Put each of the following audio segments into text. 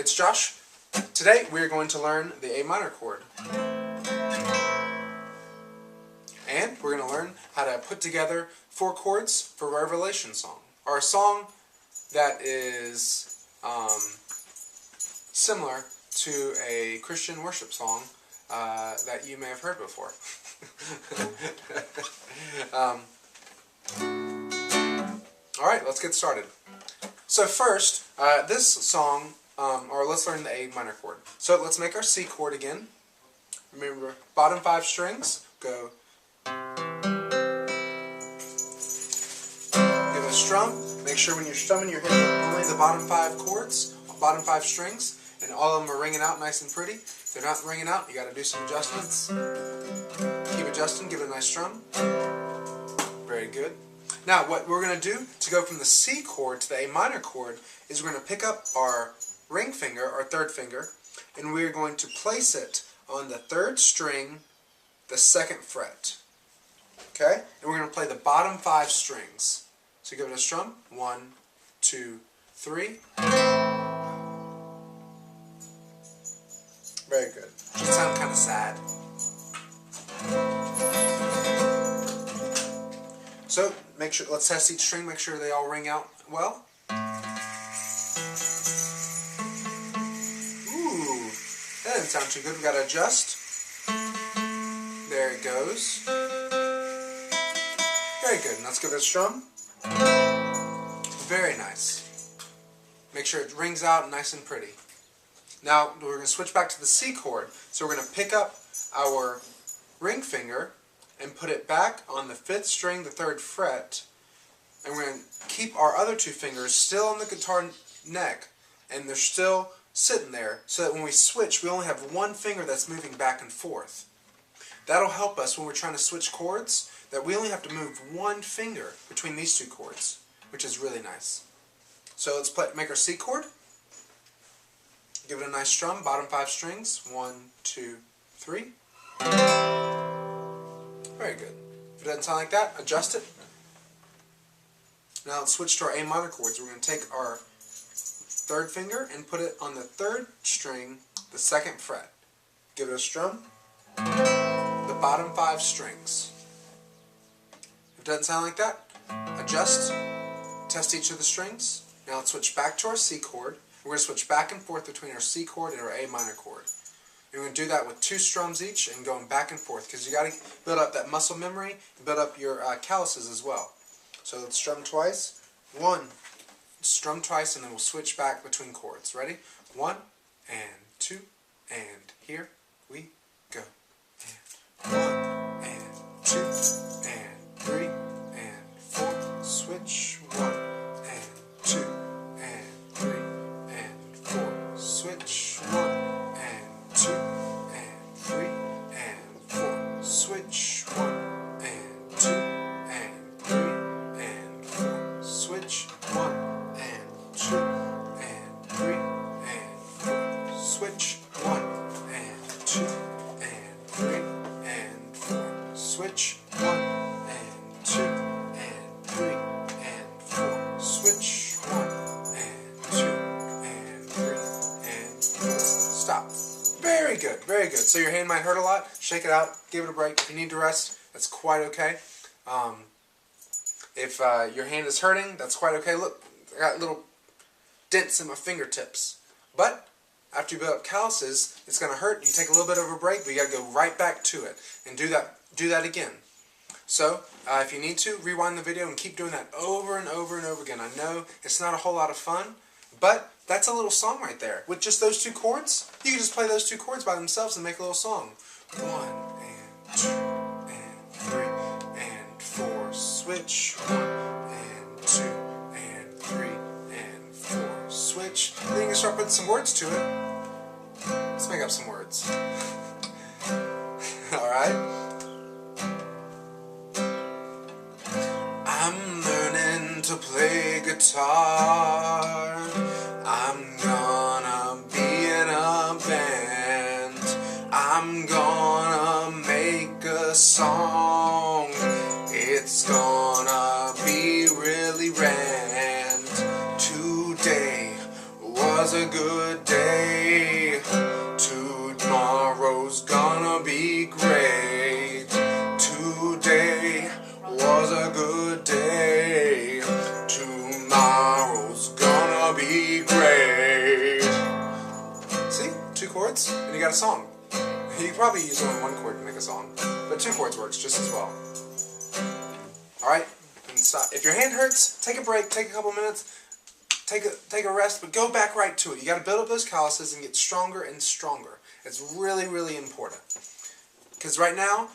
it's Josh. Today we're going to learn the A minor chord. And we're going to learn how to put together 4 chords for a Revelation song. Or a song that is similar to a Christian worship song that you may have heard before. Alright, let's get started. So first, this song, or let's learn the A minor chord. So let's make our C chord again. Remember, bottom 5 strings, go. Give it a strum. Make sure when you're strumming you're hitting only the bottom 5 chords, bottom 5 strings, and all of them are ringing out nice and pretty. If they're not ringing out, you got to do some adjustments. Keep adjusting, give it a nice strum. Very good. Now what we're going to do to go from the C chord to the A minor chord is we're going to pick up our ring finger, our 3rd finger, and we're going to place it on the 3rd string, the 2nd fret. Okay? And we're going to play the bottom 5 strings. So give it a strum. 1, 2, 3. Very good. Should sound kind of sad. So make sure. Let's test each string. Make sure they all ring out well. Ooh, that didn't sound too good. We got to adjust. There it goes. Very good. Let's give it a strum. Very nice. Make sure it rings out nice and pretty. Now we're going to switch back to the C chord. So we're going to pick up our ring finger and put it back on the 5th string, the 3rd fret, and we're going to keep our other 2 fingers still on the guitar neck, and they're still sitting there, so that when we switch, we only have 1 finger that's moving back and forth. That'll help us when we're trying to switch chords, that we only have to move 1 finger between these 2 chords, which is really nice. So let's make our C chord. Give it a nice strum, bottom 5 strings. 1, 2, 3. Very good. If it doesn't sound like that, adjust it. Now let's switch to our A minor chords. We're going to take our 3rd finger and put it on the 3rd string, the 2nd fret. Give it a strum. The bottom 5 strings. If it doesn't sound like that, adjust. Test each of the strings. Now let's switch back to our C chord. We're going to switch back and forth between our C chord and our A minor chord. And we're going to do that with 2 strums each and going back and forth, because you got to build up that muscle memory and build up your calluses as well. So let's strum twice. 1, strum twice, and then we'll switch back between chords. Ready? 1 and 2, and here we go. And 1 and 2 and 3 and 4. Switch. 1 and 2 and 3 and 4. Switch. 1 and 2 and 3 and 4. Switch. 1 and 2 and 3 and 4. Switch. 1 and 2 and 3 and 4. Switch. 1 and 2 and 3 and 4. Switch. 1 and 2 and 3 and 4. Switch. 1 and 2 and 3 and 4. Stop. Very good, very good. So your hand might hurt a lot. Shake it out. Give it a break. If you need to rest, that's quite okay. If your hand is hurting, that's quite okay. Look, I got little dents in my fingertips. But after you build up calluses, it's going to hurt. You take a little bit of a break, but you got to go right back to it and do that again. So if you need to, rewind the video and keep doing that over and over and over again. I know it's not a whole lot of fun, but that's a little song right there. With just those 2 chords, you can just play those 2 chords by themselves and make a little song. 1 and 2 and 3 and 4. Switch. 1 and 2 and 3 and 4. Switch. Then you can start putting some words to it. Let's make up some words. Alright? I'm learning to play guitar. I'm gonna be in a band. I'm gonna make a song. It's gonna be really grand. Today was was a good day. Tomorrow's gonna be great. Today was a good day. Tomorrow's gonna be great. See? 2 chords, and you got a song. You can probably use only 1 chord to make a song, but 2 chords works just as well. Alright? If your hand hurts, take a break, take a couple minutes, take a rest, but go back right to it. You got to build up those calluses and get stronger and stronger. It's really, really important. Because right now,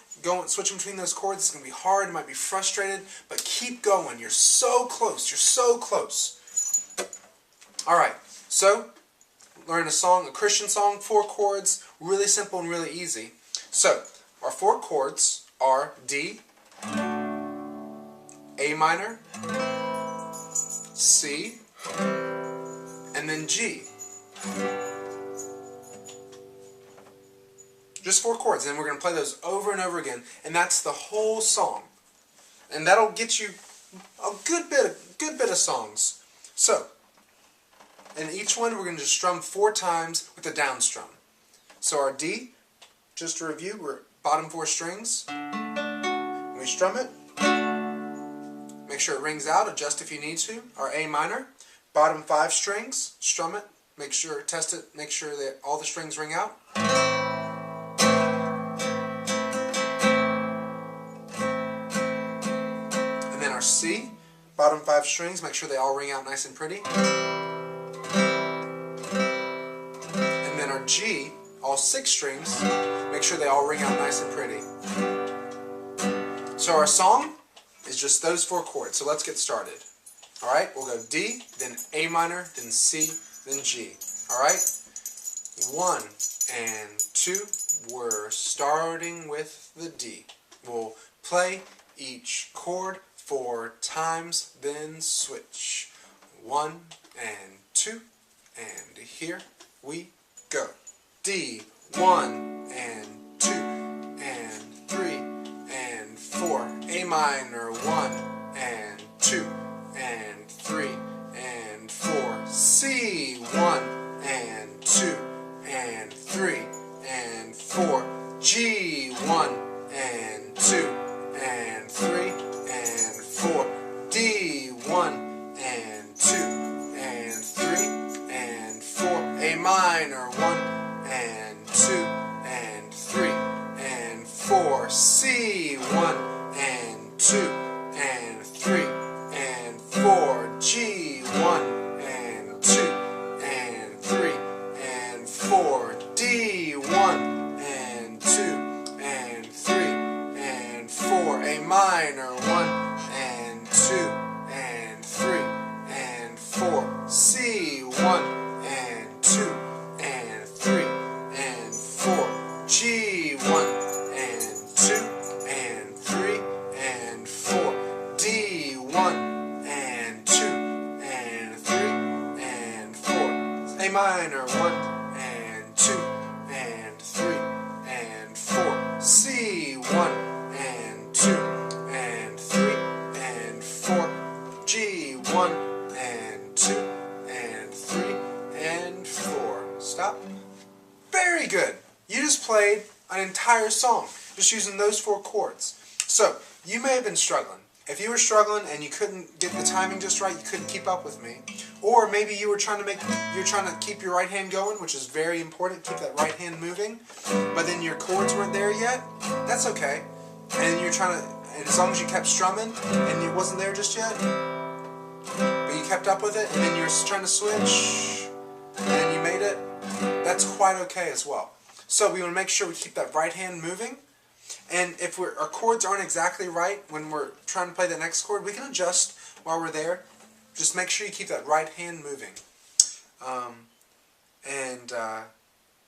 switching between those chords is going to be hard. You might be frustrated, but keep going. You're so close. You're so close. Alright, so learn a song, a Christian song, 4 chords, really simple and really easy. So, our 4 chords are D, A minor, C, and then G. Just 4 chords, and we're going to play those over and over again, and that's the whole song. And that'll get you a good bit of songs. So, in each one we're going to just strum 4 times with a down strum. So our D, just to review, we're bottom 4 strings. We strum it. Make sure it rings out, adjust if you need to. Our A minor, bottom 5 strings, strum it, test it, make sure that all the strings ring out. And then our C, bottom 5 strings, make sure they all ring out nice and pretty. And then our G, all 6 strings, make sure they all ring out nice and pretty. So our song is just those 4 chords. So let's get started. Alright, we'll go D, then A minor, then C, then G. Alright? 1 and 2, we're starting with the D. We'll play each chord 4 times, then switch. 1 and 2, and here we go. D, 1 and 2 and 3 and 4. A minor, 1 and 2 and 3 and 4. C, 1 and 2 and 3 and 4. G, 1 and 2 and 3 and 4. D, 1 and 2 and 3 and 4. A minor, 1 and 2 and 3 and 4. C, 1 and 2 and 3 and 4. G, 1 and 2 and 3 and 4. D, 1 and 2 and 3 and 4. A minor, 1 and 2 and 3 and 4. C, 1 and 2 and 3 and 4. G, 1 and 2 and 3 and 4. D, 1 and 2 and 3 and 4. A minor, 1 and 2 and 3 and 4. C, 1 and 2 and 3 and 4. G, 1 and 2 and 3 and 4. Stop. Very good. You just played an entire song just using those 4 chords. So, you may have been struggling. If you were struggling and you couldn't get the timing just right, you couldn't keep up with me, or maybe you're trying to keep your right hand going, which is very important, keep that right hand moving, but then your chords weren't there yet, that's okay. And you're trying to, and as long as you kept strumming and it wasn't there just yet, but you kept up with it, and then you're trying to switch, and you made it, that's quite okay as well. So we want to make sure we keep that right hand moving. And if our chords aren't exactly right when we're trying to play the next chord, we can adjust while we're there. Just make sure you keep that right hand moving.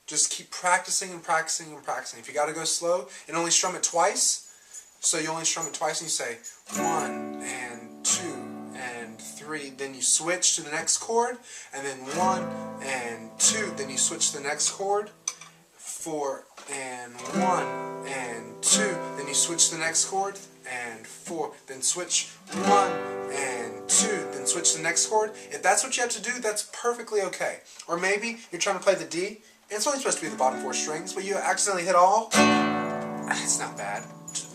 Just keep practicing and practicing and practicing. If you got to go slow and only strum it twice, so you only strum it twice and you say 1 and 2 and 3, then you switch to the next chord, and then 1 and 2, then you switch to the next chord. 4 and 1 and 2, then you switch to the next chord, and 4, then switch 1 and 2, then switch to the next chord. If that's what you have to do, that's perfectly okay. Or maybe you're trying to play the D, and it's only supposed to be the bottom 4 strings, but you accidentally hit all. It's not bad.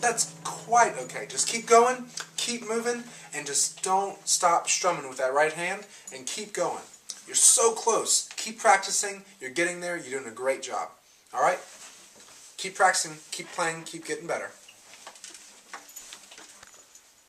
That's quite okay. Just keep going, keep moving, and just don't stop strumming with that right hand, and keep going. You're so close. Keep practicing. You're getting there. You're doing a great job. All right? Keep practicing, keep playing, keep getting better.